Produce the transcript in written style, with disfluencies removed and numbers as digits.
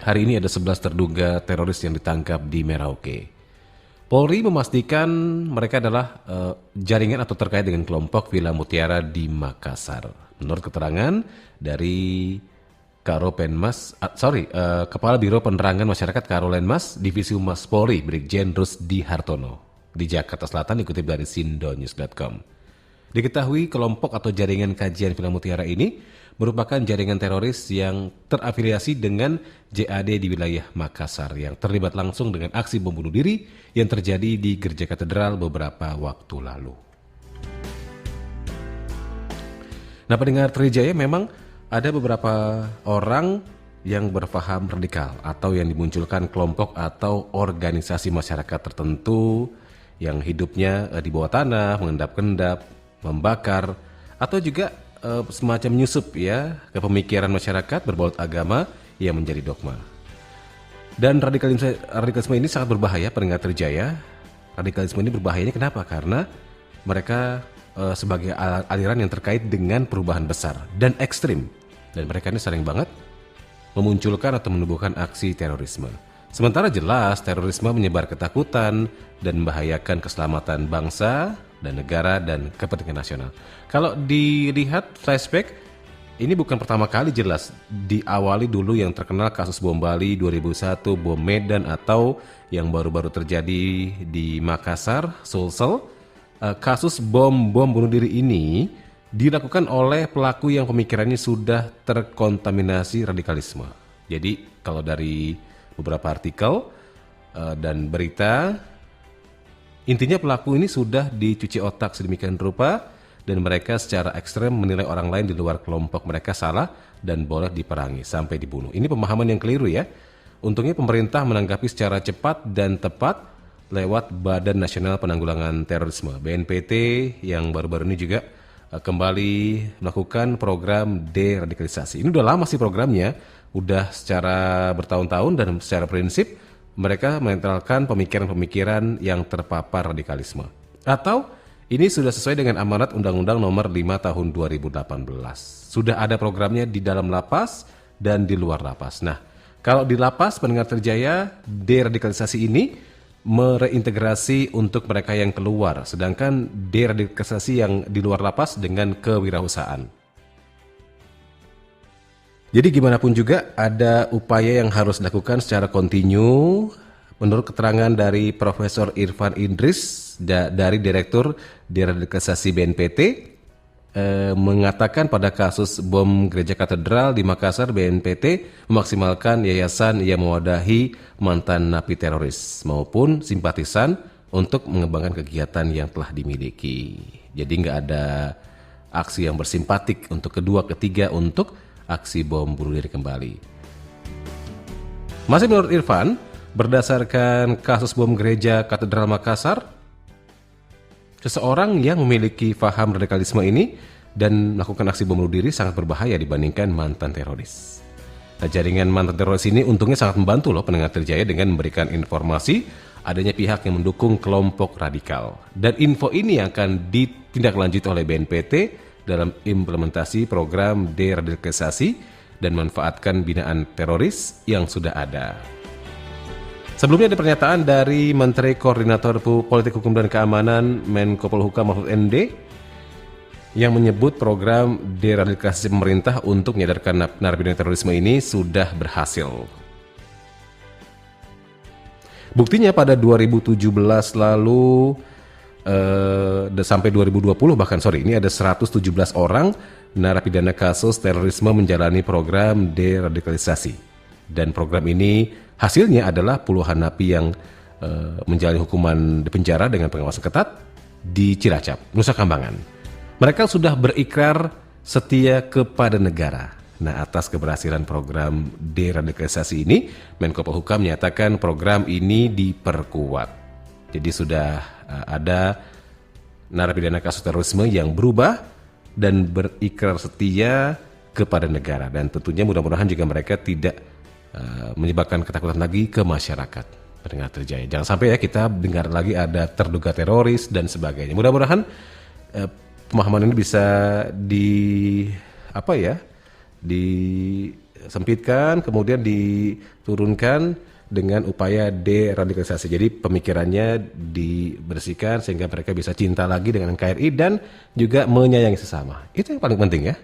Hari ini ada 11 terduga teroris yang ditangkap di Merauke. Polri memastikan mereka adalah jaringan atau terkait dengan kelompok Villa Mutiara di Makassar. Menurut keterangan dari Kepala Biro Penerangan Masyarakat Karolenmas Divisi Humas Polri, Brigjen Rusdi Hartono di Jakarta Selatan, dikutip dari sindonews.com. Diketahui kelompok atau jaringan kajian Villa Mutiara ini merupakan jaringan teroris yang terafiliasi dengan JAD di wilayah Makassar yang terlibat langsung dengan aksi bom bunuh diri yang terjadi di Gereja Katedral beberapa waktu lalu. Nah, pendengar Trijaya, memang ada beberapa orang yang berpaham radikal atau yang dimunculkan kelompok atau organisasi masyarakat tertentu yang hidupnya di bawah tanah, mengendap-endap, membakar, atau juga semacam menyusup ya ke pemikiran masyarakat berbalut agama yang menjadi dogma. Dan radikalisme ini sangat berbahaya, pendengar Trijaya. Radikalisme ini berbahayanya kenapa? Karena mereka sebagai aliran yang terkait dengan perubahan besar dan ekstrim. Dan mereka ini sering banget memunculkan atau menubuhkan aksi terorisme. Sementara jelas terorisme menyebar ketakutan dan membahayakan keselamatan bangsa dan negara dan kepentingan nasional. Kalau dilihat flashback, ini bukan pertama kali, jelas diawali dulu yang terkenal kasus bom Bali 2001, bom Medan, atau yang baru-baru terjadi di Makassar, Sulsel. Kasus bom bunuh diri ini dilakukan oleh pelaku yang pemikirannya sudah terkontaminasi radikalisme. Jadi kalau dari beberapa artikel dan berita, intinya pelaku ini sudah dicuci otak sedemikian rupa dan mereka secara ekstrem menilai orang lain di luar kelompok mereka salah dan boleh diperangi sampai dibunuh. Ini pemahaman yang keliru ya. Untungnya pemerintah menanggapi secara cepat dan tepat lewat Badan Nasional Penanggulangan Terorisme (BNPT) yang baru-baru ini juga kembali melakukan program deradikalisasi. Ini udah lama sih programnya, udah secara bertahun-tahun, dan secara prinsip mereka menetralkan pemikiran-pemikiran yang terpapar radikalisme. Atau ini sudah sesuai dengan amanat Undang-Undang Nomor 5 Tahun 2018. Sudah ada programnya di dalam lapas dan di luar lapas. Nah, kalau di lapas, pendengar Trijaya, deradikalisasi ini mereintegrasi untuk mereka yang keluar, sedangkan deradikalisasi yang di luar lapas dengan kewirausahaan. Jadi gimana pun juga ada upaya yang harus dilakukan secara kontinu. Menurut keterangan dari Profesor Irfan Idris dari Direktur Deradikalisasi BNPT, mengatakan pada kasus bom Gereja Katedral di Makassar, BNPT memaksimalkan yayasan yang mewadahi mantan napi teroris maupun simpatisan untuk mengembangkan kegiatan yang telah dimiliki. Jadi nggak ada aksi yang bersimpatik untuk kedua, ketiga untuk aksi bom bunuh diri kembali. Masih menurut Irfan, berdasarkan kasus bom Gereja Katedral Makassar, seseorang yang memiliki paham radikalisme ini dan melakukan aksi bom bunuh diri sangat berbahaya dibandingkan mantan teroris. Nah, jaringan mantan teroris ini untungnya sangat membantu loh pendengar Trijaya dengan memberikan informasi adanya pihak yang mendukung kelompok radikal. Dan info ini akan ditindaklanjuti oleh BNPT dalam implementasi program deradikalisasi dan manfaatkan binaan teroris yang sudah ada. Sebelumnya ada pernyataan dari Menteri Koordinator Politik Hukum dan Keamanan Menko Polhukam Mahfud MD yang menyebut program deradikalisasi pemerintah untuk menyadarkan narapidana terorisme ini sudah berhasil. Buktinya pada 2017 lalu sampai 2020 ini ada 117 orang narapidana kasus terorisme menjalani program deradikalisasi. Dan program ini hasilnya adalah puluhan napi yang menjalani hukuman di penjara dengan pengawasan ketat di Cilacap, Nusa Kambangan. Mereka sudah berikrar setia kepada negara. Nah, atas keberhasilan program deradikalisasi ini, Menko Polhukam menyatakan program ini diperkuat. Jadi sudah ada narapidana kasus terorisme yang berubah dan berikrar setia kepada negara. Dan tentunya mudah-mudahan juga mereka tidak menyebabkan ketakutan lagi ke masyarakat. Pendengar Trijaya, jangan sampai ya kita dengar lagi ada terduga teroris dan sebagainya. Mudah-mudahan pemahaman ini bisa disempitkan, kemudian diturunkan dengan upaya deradikalisasi. Jadi pemikirannya dibersihkan sehingga mereka bisa cinta lagi dengan NKRI dan juga menyayangi sesama. Itu yang paling penting ya.